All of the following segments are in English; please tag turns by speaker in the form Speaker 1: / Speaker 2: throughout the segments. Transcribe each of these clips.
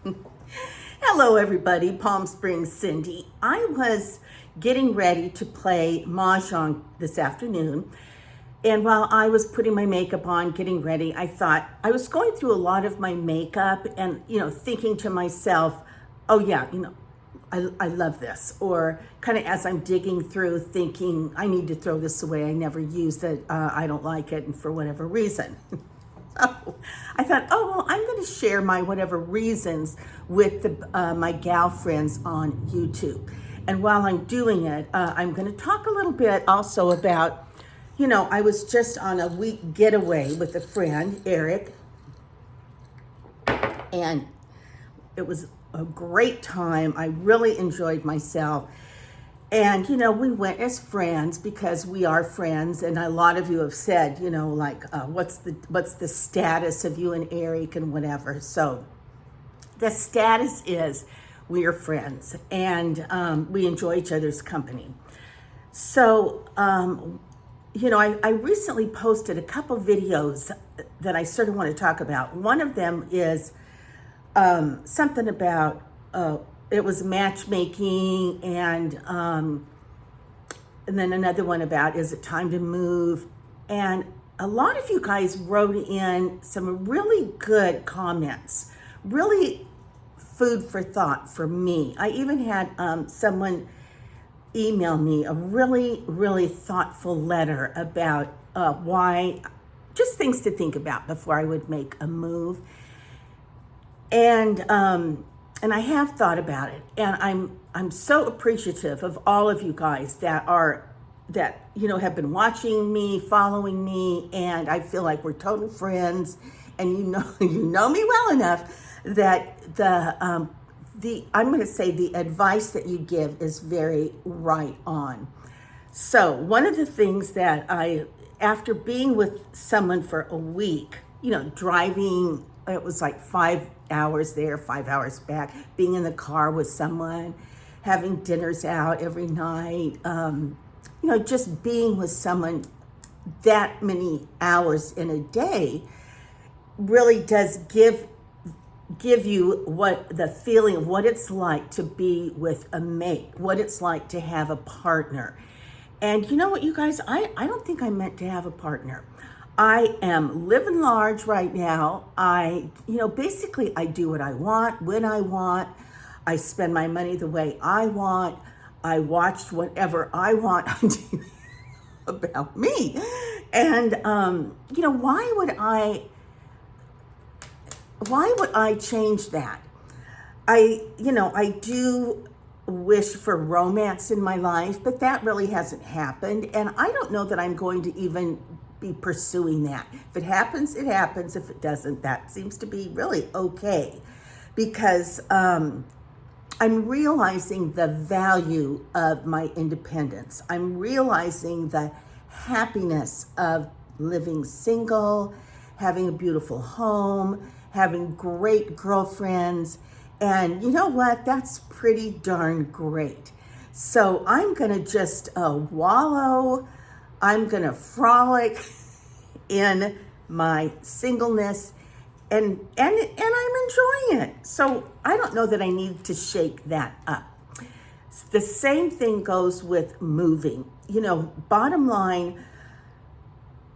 Speaker 1: Hello, everybody. Palm Springs, Cindy. I was getting ready to play Mahjong this afternoon. And while I was putting my makeup on, getting ready, I thought I was going through a lot of my makeup and, thinking to myself, oh, yeah, I love this. Or kind of as I'm digging through, thinking, I need to throw this away. I never used it. I don't like it. And for whatever reason. So I thought, oh, well, I'm going to share my whatever reasons with my gal friends on YouTube. And while I'm doing it, I'm going to talk a little bit also about, I was just on a week getaway with a friend, Eric, and it was a great time. I really enjoyed myself. And, we went as friends because we are friends. And a lot of you have said, what's the status of you and Eric and whatever. So the status is we are friends and we enjoy each other's company. So, I recently posted a couple videos that I sort of want to talk about. One of them is something about it was matchmaking, and then another one about is it time to move. And a lot of you guys wrote in some really good comments, really food for thought for me. I even had someone email me a really, really thoughtful letter about why, just things to think about before I would make a move. And I have thought about it, and I'm so appreciative of all of you guys that have been watching me, following me, and I feel like we're total friends. And you know me well enough that I'm going to say the advice that you give is very right on. So one of the things that after being with someone for a week, driving, it was like 5 hours there, 5 hours back, being in the car with someone, having dinners out every night, just being with someone that many hours in a day really does give you what the feeling of what it's like to be with a mate, what it's like to have a partner. And you know what, you guys, I don't think I'm meant to have a partner. I am living large right now. Basically I do what I want, when I want. I spend my money the way I want. I watch whatever I want on TV about me. And, why would I change that? I do wish for romance in my life, but that really hasn't happened. And I don't know that I'm going to even be pursuing that. If it happens, it happens. If it doesn't, that seems to be really okay. Because I'm realizing the value of my independence. I'm realizing the happiness of living single, having a beautiful home, having great girlfriends. And you know what? That's pretty darn great. So I'm going to just wallow. I'm going to frolic in my singleness, and I'm enjoying it. So I don't know that I need to shake that up. The same thing goes with moving. Bottom line,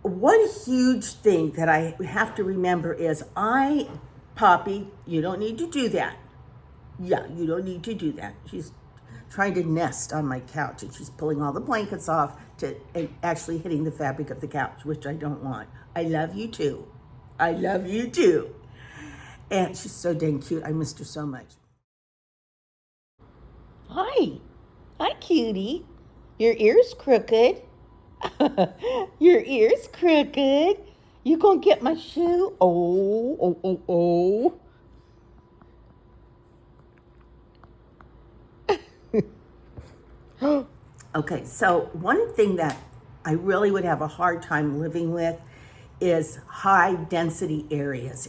Speaker 1: one huge thing that I have to remember is Poppy, you don't need to do that. Yeah, you don't need to do that. She's trying to nest on my couch, and she's pulling all the blankets off and actually hitting the fabric of the couch, which I don't want. I love you too. I love you too. And she's so dang cute. I missed her so much. Hi. Hi, cutie. Your ear's crooked. Your ear's crooked. You gonna get my shoe? Oh. Okay, so one thing that I really would have a hard time living with is high density areas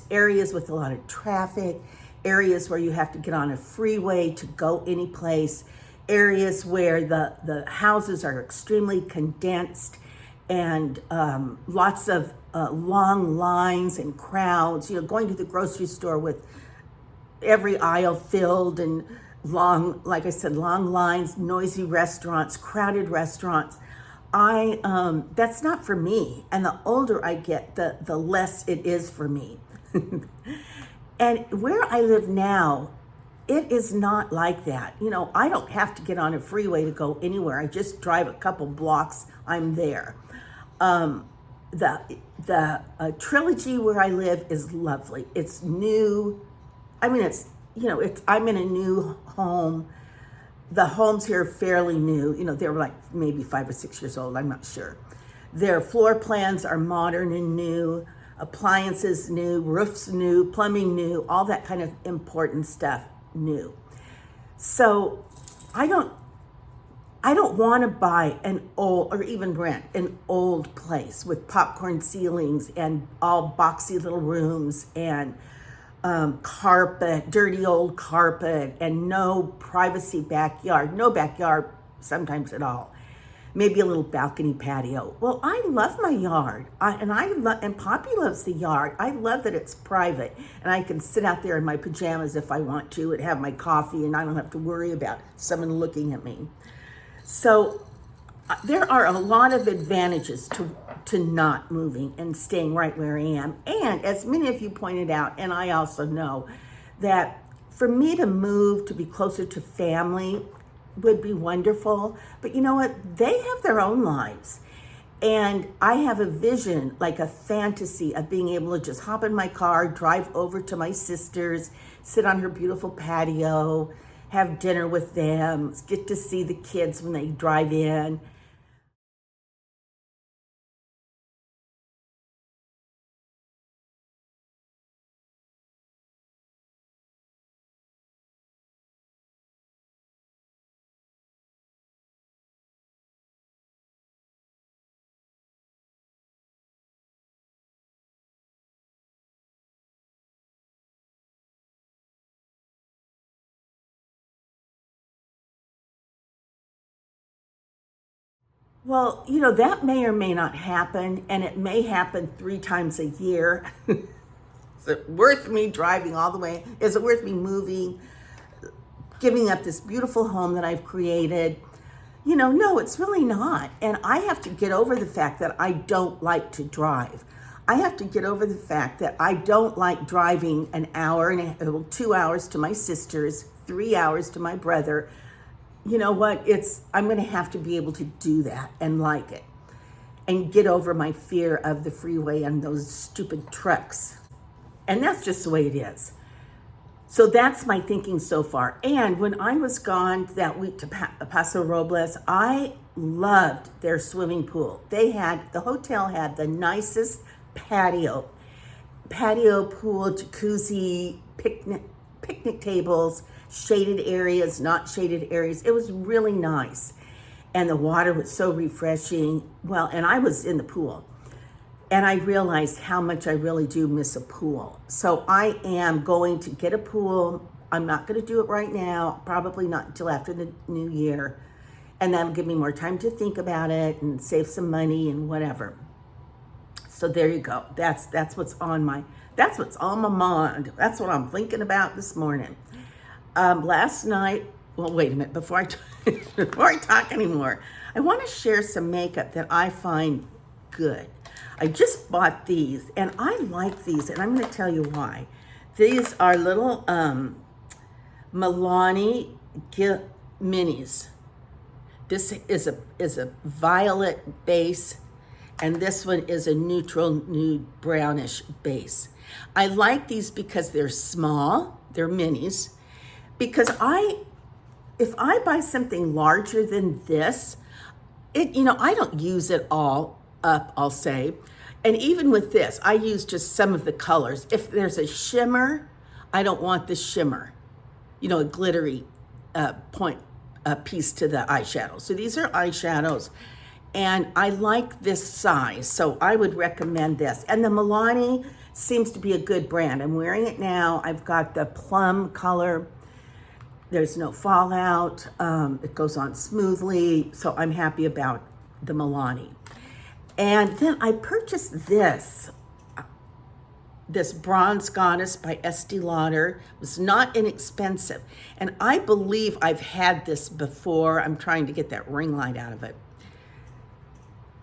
Speaker 1: with a lot of traffic, areas where you have to get on a freeway to go any place, areas where the houses are extremely condensed and lots of long lines and crowds, going to the grocery store with every aisle filled and long, like I said, long lines, noisy restaurants, crowded restaurants. That's not for me. And the older I get, the less it is for me. And where I live now, it is not like that. You know, I don't have to get on a freeway to go anywhere. I just drive a couple blocks, I'm there. The Trilogy where I live is lovely. It's new. I mean, I'm in a new home. The homes here are fairly new. You know, they're like maybe 5 or 6 years old, I'm not sure. Their floor plans are modern and new, appliances new, roofs new, plumbing new, all that kind of important stuff new. So I don't want to buy an old, or even rent an old place with popcorn ceilings and all boxy little rooms and carpet, dirty old carpet, and no privacy backyard, no backyard sometimes at all. Maybe a little balcony patio. Well, I love my yard, and Poppy loves the yard. I love that it's private, and I can sit out there in my pajamas if I want to and have my coffee, and I don't have to worry about someone looking at me. So there are a lot of advantages to not moving and staying right where I am. And as many of you pointed out, and I also know, that for me to move to be closer to family would be wonderful. But you know what? They have their own lives. And I have a vision, like a fantasy of being able to just hop in my car, drive over to my sister's, sit on her beautiful patio, have dinner with them, get to see the kids when they drive in. Well, you know, that may or may not happen, and it may happen 3 times a year. Is it worth me driving all the way? Is it worth me moving, giving up this beautiful home that I've created? You know, no, it's really not. And I have to get over the fact that I don't like to drive. I have to get over the fact that I don't like driving an hour and 2 hours to my sister's, 3 hours to my brother. You know what? I'm going to have to be able to do that and like it and get over my fear of the freeway and those stupid trucks. And that's just the way it is. So that's my thinking so far. And when I was gone that week to Paso Robles, I loved their swimming pool. The hotel had the nicest patio pool, jacuzzi, picnic tables, shaded areas, not shaded areas. It was really nice. And the water was so refreshing. Well, and I was in the pool. And I realized how much I really do miss a pool. So I am going to get a pool. I'm not going to do it right now, probably not until after the new year. And that'll give me more time to think about it and save some money and whatever. So there you go. That's what's on my mind. That's what I'm thinking about this morning. Last night, well, wait a minute, before I talk anymore, I want to share some makeup that I find good. I just bought these, and I like these, and I'm going to tell you why. These are little Milani minis. This is a violet base, and this one is a neutral nude brownish base. I like these because they're small, they're minis. Because if I buy something larger than this, I don't use it all up, I'll say. And even with this, I use just some of the colors. If there's a shimmer, I don't want the shimmer, a glittery piece to the eyeshadow. So these are eyeshadows, and I like this size, so I would recommend this. And the Milani seems to be a good brand. I'm wearing it now. I've got the plum color. There's no fallout. It goes on smoothly, so I'm happy about the Milani. And then I purchased this. this Bronze Goddess by Estee Lauder. It was not inexpensive. And I believe I've had this before. I'm trying to get that ring light out of it.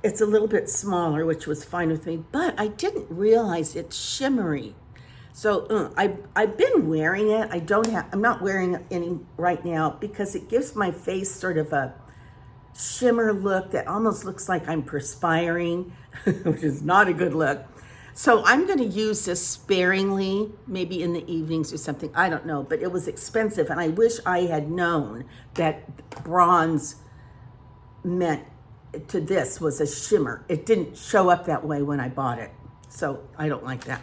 Speaker 1: It's a little bit smaller, which was fine with me, but I didn't realize it's shimmery. So I've been wearing it. I'm not wearing it any right now because it gives my face sort of a shimmer look that almost looks like I'm perspiring, which is not a good look. So I'm going to use this sparingly, maybe in the evenings or something. I don't know, but it was expensive, and I wish I had known that bronze meant to this was a shimmer. It didn't show up that way when I bought it, so I don't like that.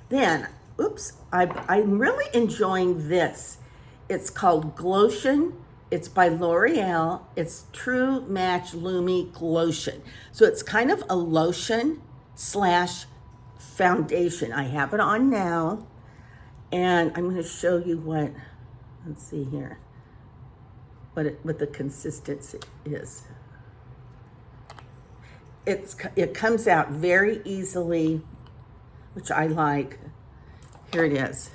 Speaker 1: Then, I'm really enjoying this. It's called Glotion. It's by L'Oreal. It's True Match Lumi Glotion. So it's kind of a lotion / foundation. I have it on now, and I'm going to show you what, let's see here, what the consistency is. It comes out very easily, which I like. Here it is.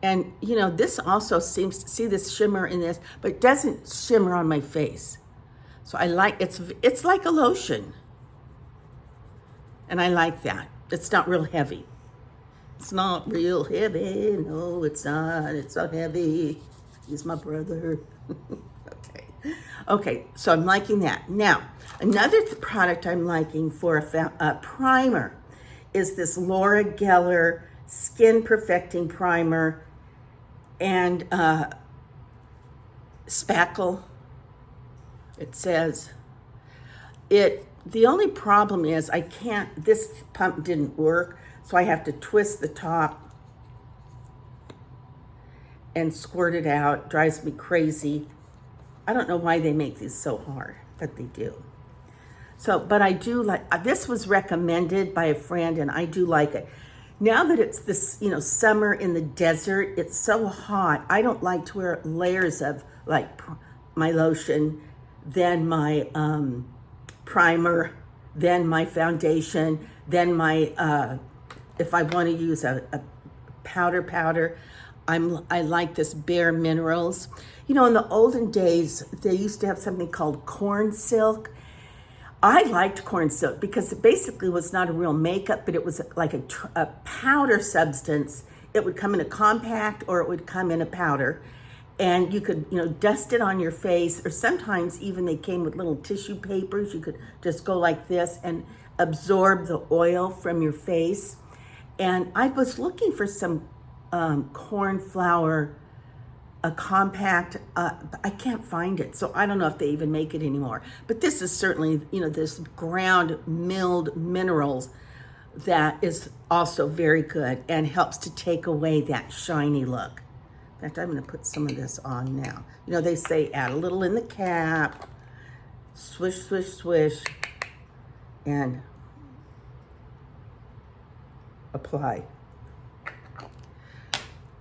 Speaker 1: And you know, this also seems to see this shimmer in this, but it doesn't shimmer on my face. So I like, it's like a lotion. And I like that. It's not real heavy. It's not real heavy. No, it's not. It's not heavy. He's my brother. Okay, so I'm liking that. Now, another product I'm liking for a primer is this Laura Geller Skin Perfecting Primer and spackle. It says the only problem is this pump didn't work, so I have to twist the top and squirt it out. Drives me crazy. I don't know why they make these so hard, but they do. So, but I do like, this was recommended by a friend, and I do like it. Now that it's this, summer in the desert, it's so hot. I don't like to wear layers of like my lotion, then my primer, then my foundation, then my, if I want to use a powder, I like this Bare Minerals. In the olden days, they used to have something called corn silk. I liked corn silk because it basically was not a real makeup, but it was like a powder substance. It would come in a compact or it would come in a powder. And you could, dust it on your face, or sometimes even they came with little tissue papers. You could just go like this and absorb the oil from your face. And I was looking for some corn flour, a compact, I can't find it. So I don't know if they even make it anymore. But this is certainly, this ground milled minerals that is also very good and helps to take away that shiny look. In fact, I'm going to put some of this on now. They say add a little in the cap, swish, swish, swish, and apply.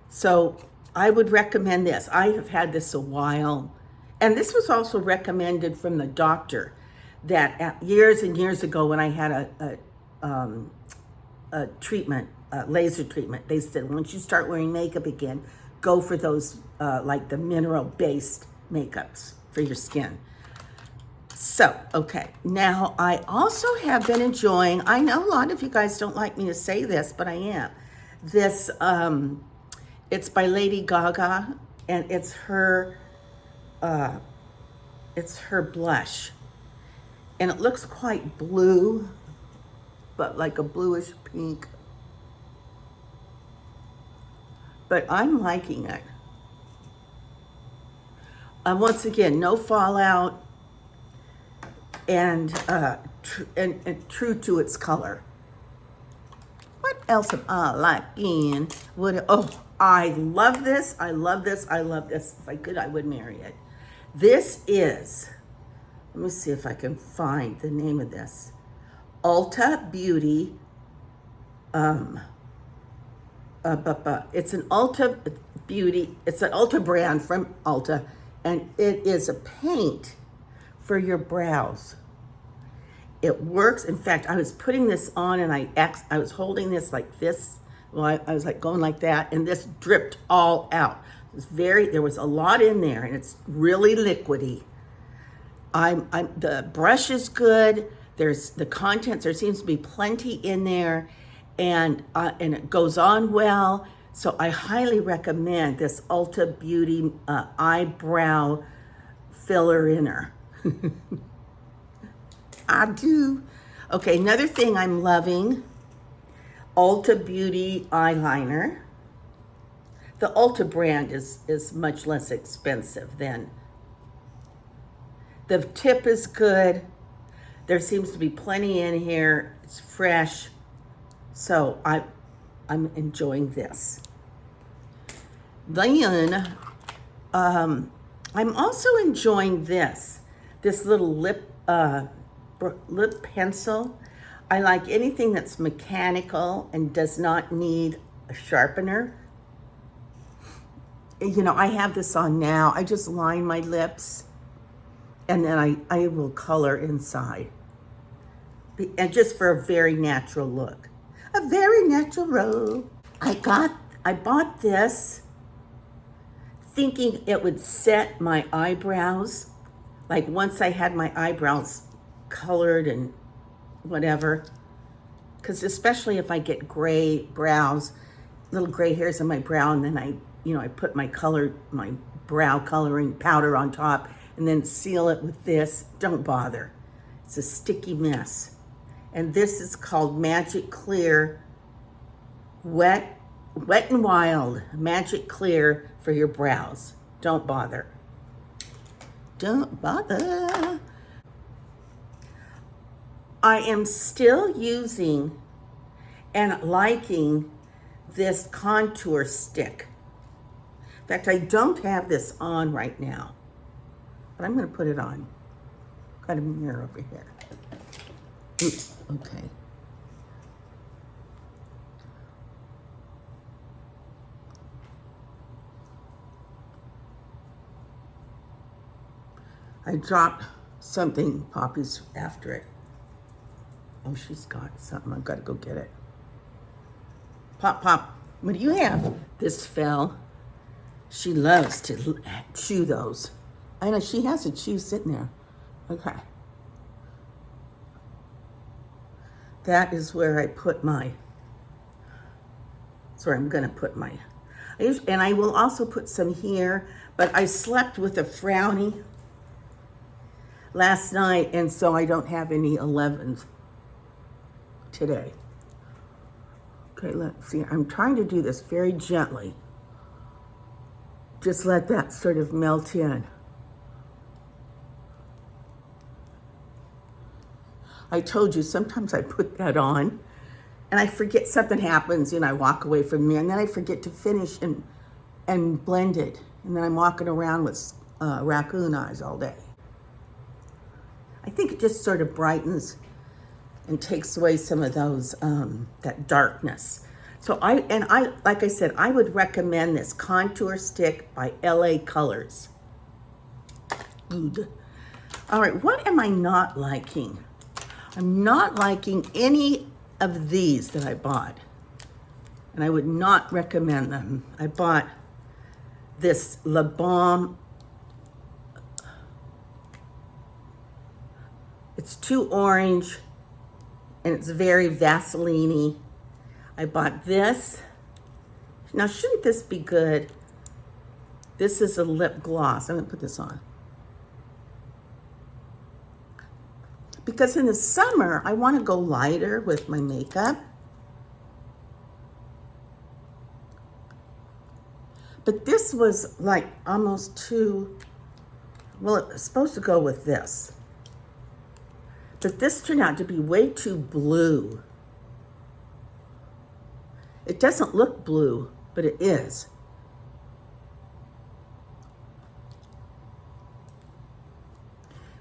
Speaker 1: So I would recommend this. I have had this a while. And this was also recommended from the doctor that years and years ago when I had a treatment, laser treatment, they said, once you start wearing makeup again, go for those like the mineral-based makeups for your skin. So, okay. Now, I also have been enjoying, I know a lot of you guys don't like me to say this, but I am. This, it's by Lady Gaga, and it's her blush. And it looks quite blue, but like a bluish pink. But I'm liking it. Once again, no fallout, and true to its color. What else am I liking? I love this. I love this. I love this. If I could, I would marry it. This is, let me see if I can find the name of this. Ulta Beauty. It's an Ulta Beauty. It's an Ulta brand from Ulta, and it is a paint for your brows. it works. In fact, I was putting this on and I was holding this like this. Well, I was like going like that, and this dripped all out. There was a lot in there, and it's really liquidy. The brush is good. There's the contents. There seems to be plenty in there, and it goes on well. So I highly recommend this Ulta Beauty eyebrow filler inner. I do. Okay, another thing I'm loving, Ulta Beauty eyeliner. The Ulta brand is much less expensive than. The tip is good. There seems to be plenty in here. It's fresh. So I'm enjoying this. Then I'm also enjoying this little lip pencil. I like anything that's mechanical and does not need a sharpener. You know, I have this on now. I just line my lips and then I will color inside. And just for a very natural look. A very natural robe. I bought this thinking it would set my eyebrows. Like once I had my eyebrows colored and whatever. Because especially if I get gray brows, little gray hairs on my brow, and then I put my brow coloring powder on top and then seal it with this. Don't bother. It's a sticky mess. And this is called Magic Clear Wet and Wild Magic Clear for your brows. Don't bother. Don't bother. I am still using and liking this contour stick. In fact, I don't have this on right now, but I'm going to put it on. Got a mirror over here. Oops, okay. I dropped something, Poppy's after it. Oh, she's got something. I've got to go get it. Pop, what do you have? This fell. She loves to chew those. I know, she has a chew sitting there. Okay. That is where I put I'm going to put my, and I will also put some here, but I slept with a frowny last night, and so I don't have any 11s today. Okay, let's see. I'm trying to do this very gently. Just let that sort of melt in. I told you, sometimes I put that on and I forget, something happens, I walk away from me, and then I forget to finish and blend it. And then I'm walking around with raccoon eyes all day. I think it just sort of brightens and takes away some of those, that darkness. So like I said, I would recommend this contour stick by LA Colors. Good. All right, what am I not liking? I'm not liking any of these that I bought, and I would not recommend them. I bought this Le Balm. It's too orange, and it's very Vaseline-y. I bought this. Now, shouldn't this be good? This is a lip gloss. I'm gonna put this on. Because in the summer, I want to go lighter with my makeup. But this was like almost too, well, it was supposed to go with this. But this turned out to be way too blue. It doesn't look blue, but it is.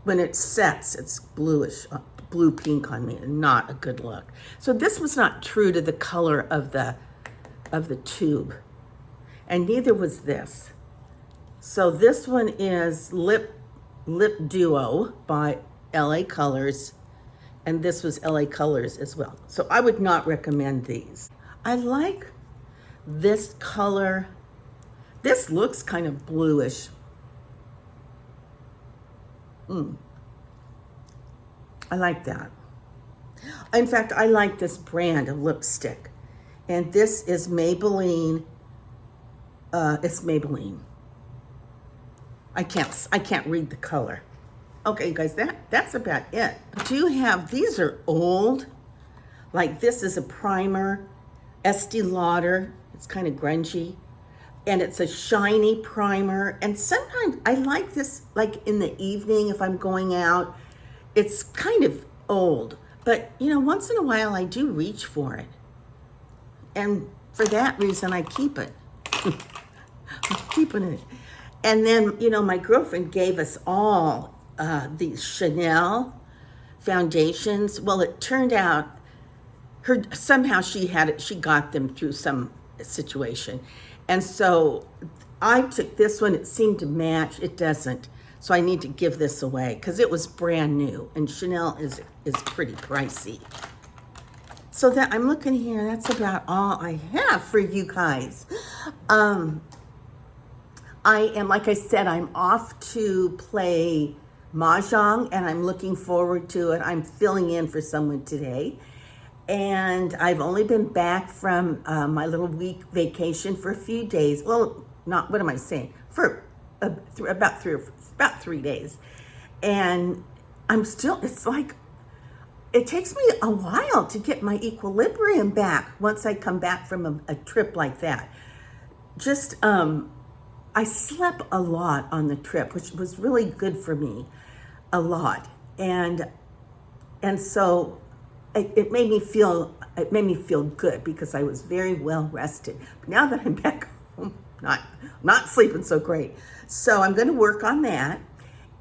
Speaker 1: When it sets, it's bluish, blue pink on me, and not a good look. So this was not true to the color of the tube, and neither was this. So this one is Lip Duo by LA Colors, And this was LA Colors as well. So I would not recommend these. I like this color. This looks kind of bluish. I like that. In fact, I like this brand of lipstick. And this is Maybelline. It's Maybelline. I can't read the color. Okay, you guys, that's about it. I do have, these are old. Like this is a primer, Estee Lauder. It's kind of grungy. And it's a shiny primer. And sometimes I like this like in the evening if I'm going out. It's kind of old, but you know, once in a while I do reach for it. And for that reason, I keep it. I'm keeping it. And then, you know, my girlfriend gave us all these Chanel foundations. Well, it turned out somehow she got them through some situation. And so I took this one, it seemed to match, it doesn't. So I need to give this away because it was brand new and Chanel is pretty pricey. So that I'm looking here, that's about all I have for you guys. I am, like I said, I'm off to play Mahjong and I'm looking forward to it. I'm filling in for someone today. And I've only been back from my little week vacation for a few days. Well, not, what am I saying? For about 3 days. And I'm still, it's like, it takes me a while to get my equilibrium back once I come back from a trip like that. Just, I slept a lot on the trip, which was really good for me, a lot. And so it made me feel good because I was very well rested. But now that I'm back home, not sleeping so great. So I'm going to work on that.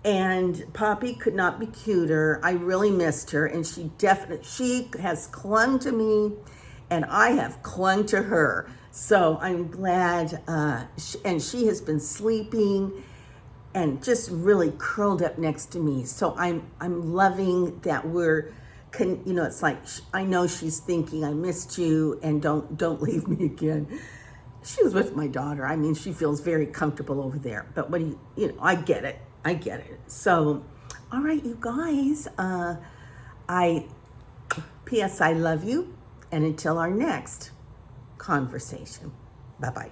Speaker 1: And Poppy could not be cuter. I really missed her, and she has clung to me, and I have clung to her. So I'm glad, and she has been sleeping and just really curled up next to me. So I'm loving that it's like, I know she's thinking, I missed you and don't leave me again. She was with my daughter. I mean, she feels very comfortable over there, but I get it. So, all right, you guys, P.S. I love you, and until our next conversation, bye-bye.